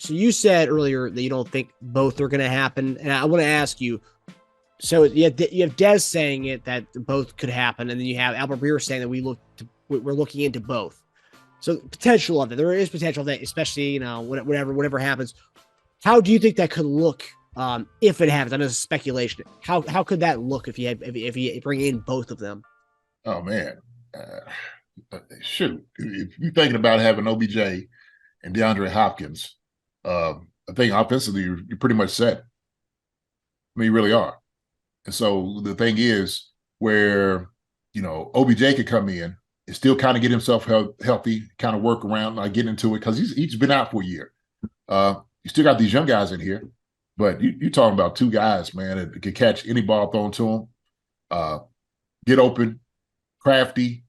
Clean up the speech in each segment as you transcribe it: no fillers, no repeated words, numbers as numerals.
So you said earlier that you don't think both are going to happen, and I want to ask you. So you have Dez saying it that both could happen, and then you have Albert Breer saying that we're looking into both. So potential of it, there is potential of that, especially whatever happens. How do you think that could look if it happens? I know it's speculation. How could that look if you bring in both of them? Oh man, shoot! If you're thinking about having OBJ and DeAndre Hopkins, I think offensively you're pretty much set. I mean, you really are. And so the thing is, where OBJ could come in and still kind of get himself healthy, kind of work around, like get into it because he's been out for a year. You still got these young guys in here, but you're talking about two guys, man, that can catch any ball thrown to them, get open, crafty,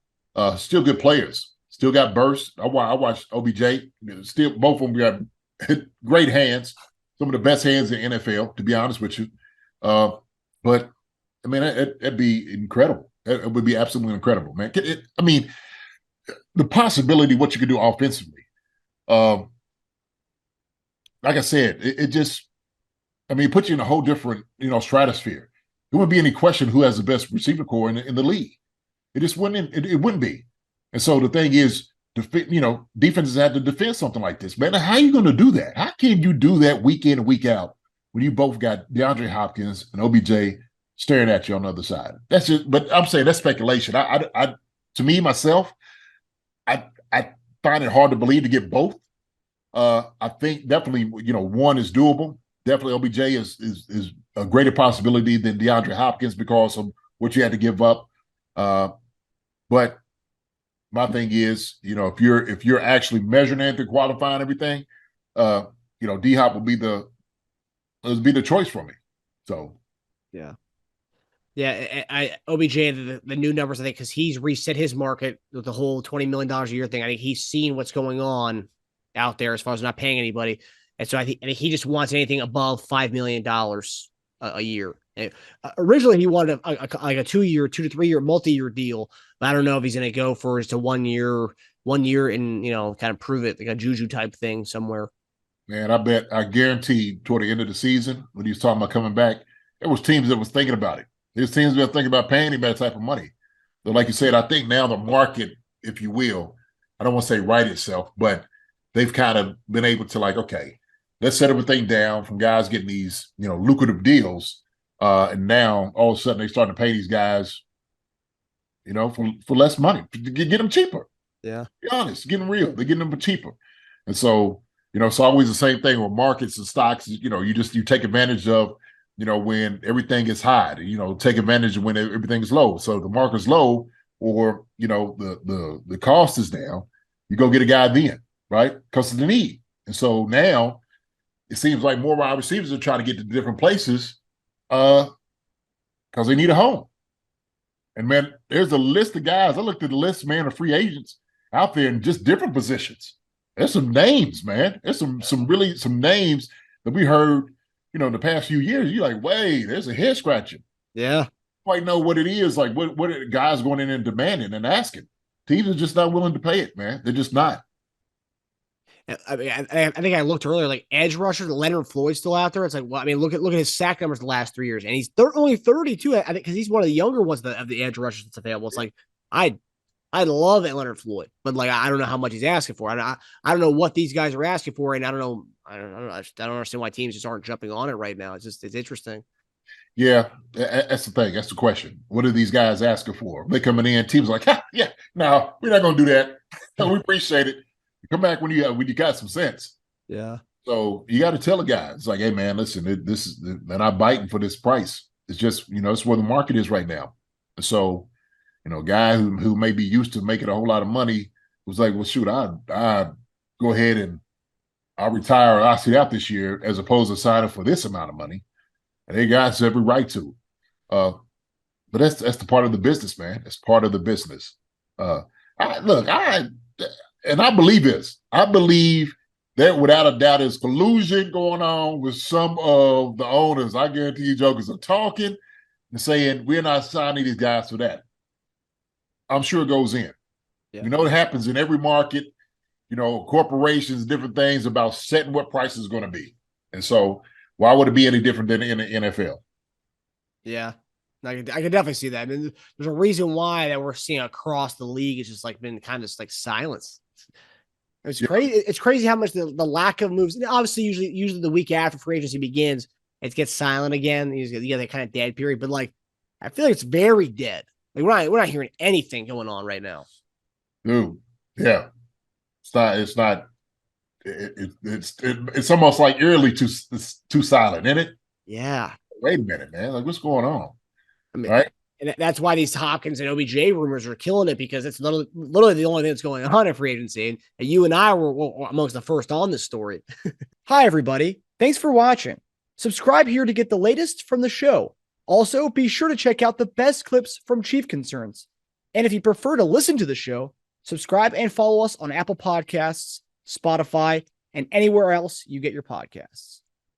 still good players. Still got burst. I watched OBJ. Still, both of them got great hands. Some of the best hands in the NFL, to be honest with you. But I mean, it'd be incredible. It would be absolutely incredible, man. I mean, the possibility what you could do offensively. Like I said, it just, I mean, it puts you in a whole different, stratosphere. There wouldn't be any question who has the best receiver core in the league. It just wouldn't. It wouldn't be. And so the thing is, defenses have to defend something like this, man. How are you going to do that? How can you do that week in and week out when you both got DeAndre Hopkins and OBJ staring at you on the other side? That's just. But I'm saying that's speculation. To me myself, I find it hard to believe to get both. I think definitely, one is doable. Definitely, OBJ is a greater possibility than DeAndre Hopkins because of what you had to give up. But my thing is, if you're actually measuring anything, qualifying everything, D Hop will be the choice for me. So, yeah, OBJ the new numbers, I think, because he's reset his market with the whole $20 million a year thing. I think he's seen what's going on out there as far as not paying anybody, and so I think he just wants anything above $5 million a year. Originally, he wanted a 2 to 3 year multi-year deal, but I don't know if he's going to go for just a 1 year, and kind of prove it, like a Juju type thing somewhere. Man, I guarantee toward the end of the season when he was talking about coming back, there was teams that was thinking about it. There's teams that were thinking about paying him that type of money. So, like you said, I think now the market, if you will, I don't want to say right itself, but they've kind of been able to okay, let's set everything down from guys getting these lucrative deals. And now all of a sudden they're starting to pay these guys, for less money to get them cheaper. Yeah. Be honest, getting real. They're getting them cheaper. And so, it's always the same thing with markets and stocks. You take advantage of, when everything is high, take advantage of when everything is low. So the market's low or, the cost is down, you go get a guy then, right? Because of the need. And so now it seems like more wide receivers are trying to get to different places because they need a home. And man, there's a list of guys. I looked at the list, man, of free agents out there in just different positions. There's some names, man. There's some names that we heard, in the past few years. You're like, wait, there's a head scratching. Yeah. Quite know what it is. Like, what are guys going in and demanding and asking? Teams are just not willing to pay it, man. They're just not. I mean, I think I looked earlier, like edge rusher, Leonard Floyd's still out there. It's like, well, I mean, look at his sack numbers the last 3 years, and he's only 32. I think because he's one of the younger ones of the edge rushers that's available. It's like I love Leonard Floyd, but I don't know how much he's asking for. I don't know what these guys are asking for, and I don't understand why teams just aren't jumping on it right now. It's interesting. Yeah, that's the thing. That's the question. What are these guys asking for? They coming in, teams like, yeah, no, we're not going to do that. No, we appreciate it. Come back when you got some sense. Yeah. So you got to tell the guys, like, hey, man, listen, they're not biting for this price. It's just, it's where the market is right now. So, a guy who may be used to making a whole lot of money was like, well, shoot, I go ahead and I'll retire or I'll sit out this year as opposed to signing for this amount of money. And they guys have every right to. But that's the part of the business, man. It's part of the business. And I believe this. I believe that without a doubt there's collusion going on with some of the owners. I guarantee you jokers are talking and saying, we're not signing these guys for that. I'm sure it goes in. Yeah. It happens in every market. corporations, different things about setting what price is going to be. And so why would it be any different than in the NFL? Yeah. I can definitely see that. I mean, there's a reason why that we're seeing across the league. It's just like been kind of like silence. It's crazy. It's crazy how much the lack of moves. Obviously, usually the week after free agency begins, it gets silent again. You get that kind of dead period. But like, I feel like it's very dead. Like we're not hearing anything going on right now. Dude, yeah, it's not. It's almost like eerily too silent, isn't it? Yeah. Wait a minute, man. Like, what's going on? I mean, right? And that's why these Hopkins and OBJ rumors are killing it, because it's literally the only thing that's going on in free agency. And you and I were amongst the first on this story. Hi, everybody. Thanks for watching. Subscribe here to get the latest from the show. Also, be sure to check out the best clips from Chief Concerns. And if you prefer to listen to the show, subscribe and follow us on Apple Podcasts, Spotify, and anywhere else you get your podcasts.